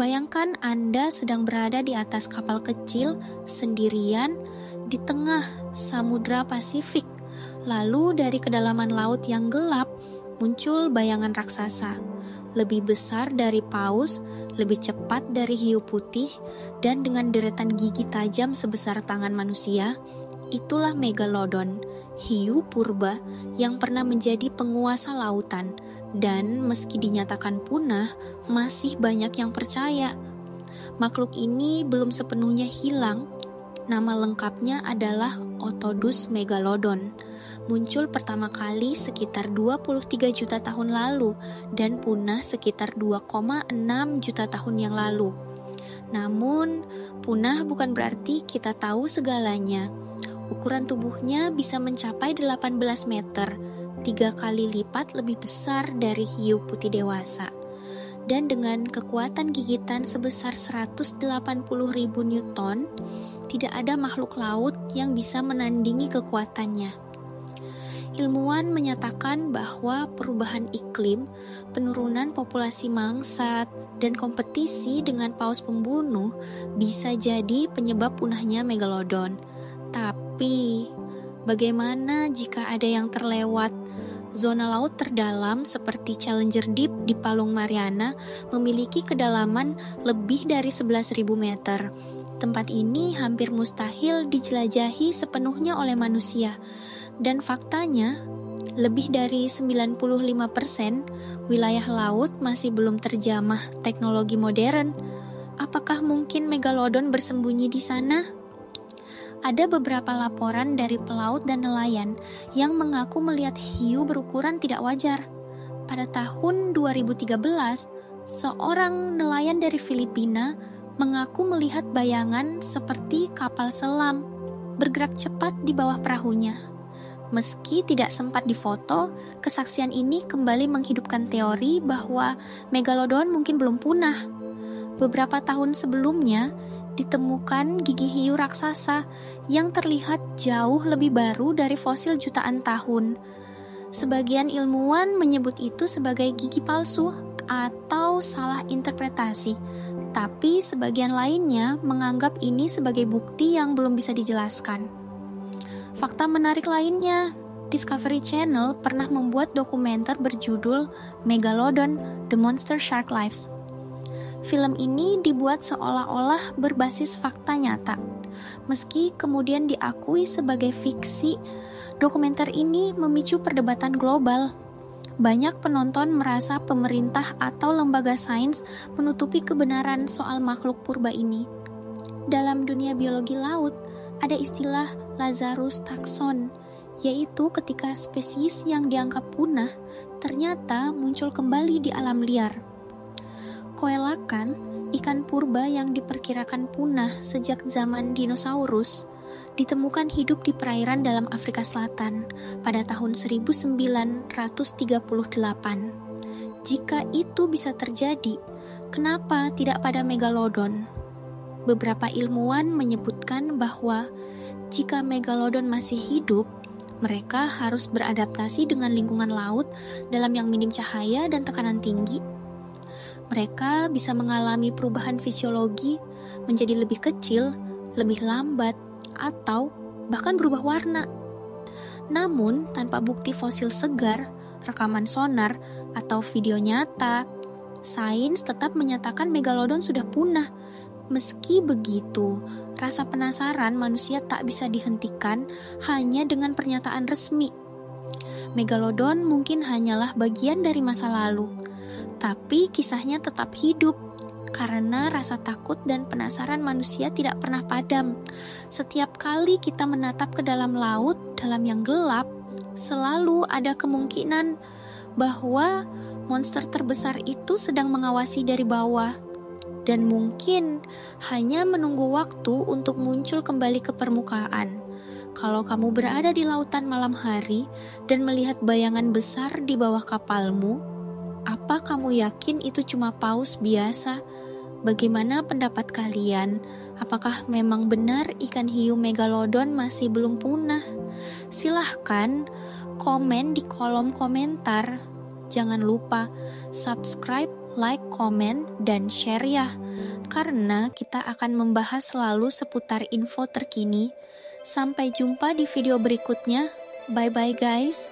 Bayangkan Anda sedang berada di atas kapal kecil sendirian di tengah Samudra Pasifik. Lalu dari kedalaman laut yang gelap muncul bayangan raksasa, lebih besar dari paus, lebih cepat dari hiu putih, dan dengan deretan gigi tajam sebesar tangan manusia. Itulah Megalodon, hiu purba yang pernah menjadi penguasa lautan, dan meski dinyatakan punah, masih banyak yang percaya. Makhluk ini belum sepenuhnya hilang. Nama lengkapnya adalah Otodus megalodon. Muncul pertama kali sekitar 23 juta tahun lalu dan punah sekitar 2,6 juta tahun yang lalu. Namun, punah bukan berarti kita tahu segalanya. Ukuran tubuhnya bisa mencapai 18 meter, 3 kali lipat lebih besar dari hiu putih dewasa. Dan dengan kekuatan gigitan sebesar 180.000 Newton, tidak ada makhluk laut yang bisa menandingi kekuatannya. Ilmuwan menyatakan bahwa perubahan iklim, penurunan populasi mangsa, dan kompetisi dengan paus pembunuh bisa jadi penyebab punahnya Megalodon. Tapi, bagaimana jika ada yang terlewat? Zona laut terdalam seperti Challenger Deep di Palung Mariana memiliki kedalaman lebih dari 11.000 meter. Tempat ini hampir mustahil dijelajahi sepenuhnya oleh manusia. Dan faktanya, lebih dari 95% wilayah laut masih belum terjamah teknologi modern. Apakah mungkin Megalodon bersembunyi di sana? Ada beberapa laporan dari pelaut dan nelayan yang mengaku melihat hiu berukuran tidak wajar. Pada tahun 2013, seorang nelayan dari Filipina mengaku melihat bayangan seperti kapal selam bergerak cepat di bawah perahunya. Meski tidak sempat difoto, kesaksian ini kembali menghidupkan teori bahwa Megalodon mungkin belum punah. Beberapa tahun sebelumnya, ditemukan gigi hiu raksasa yang terlihat jauh lebih baru dari fosil jutaan tahun. Sebagian ilmuwan menyebut itu sebagai gigi palsu atau salah interpretasi, tapi sebagian lainnya menganggap ini sebagai bukti yang belum bisa dijelaskan. Fakta menarik lainnya, Discovery Channel pernah membuat dokumenter berjudul Megalodon: The Monster Shark Lives. Film ini dibuat seolah-olah berbasis fakta nyata. Meski kemudian diakui sebagai fiksi, dokumenter ini memicu perdebatan global. Banyak penonton merasa pemerintah atau lembaga sains menutupi kebenaran soal makhluk purba ini. Dalam dunia biologi laut, ada istilah Lazarus taxon, yaitu ketika spesies yang dianggap punah ternyata muncul kembali di alam liar. Koelakan, ikan purba yang diperkirakan punah sejak zaman dinosaurus, ditemukan hidup di perairan dalam Afrika Selatan pada tahun 1938. Jika itu bisa terjadi, kenapa tidak pada Megalodon? Beberapa ilmuwan menyebutkan bahwa jika Megalodon masih hidup, mereka harus beradaptasi dengan lingkungan laut dalam yang minim cahaya dan tekanan tinggi. Mereka bisa mengalami perubahan fisiologi menjadi lebih kecil, lebih lambat, atau bahkan berubah warna. Namun, tanpa bukti fosil segar, rekaman sonar, atau video nyata, sains tetap menyatakan Megalodon sudah punah. Meski begitu, rasa penasaran manusia tak bisa dihentikan hanya dengan pernyataan resmi. Megalodon mungkin hanyalah bagian dari masa lalu, tapi kisahnya tetap hidup karena rasa takut dan penasaran manusia tidak pernah padam. Setiap kali kita menatap ke dalam laut, dalam yang gelap, selalu ada kemungkinan bahwa monster terbesar itu sedang mengawasi dari bawah dan mungkin hanya menunggu waktu untuk muncul kembali ke permukaan. Kalau kamu berada di lautan malam hari dan melihat bayangan besar di bawah kapalmu, apa kamu yakin itu cuma paus biasa? Bagaimana pendapat kalian? Apakah memang benar ikan hiu Megalodon masih belum punah? Silahkan komen di kolom komentar. Jangan lupa subscribe like, komen, dan share ya. Karena kita akan membahas selalu seputar info terkini. Sampai jumpa di video berikutnya. Bye-bye guys.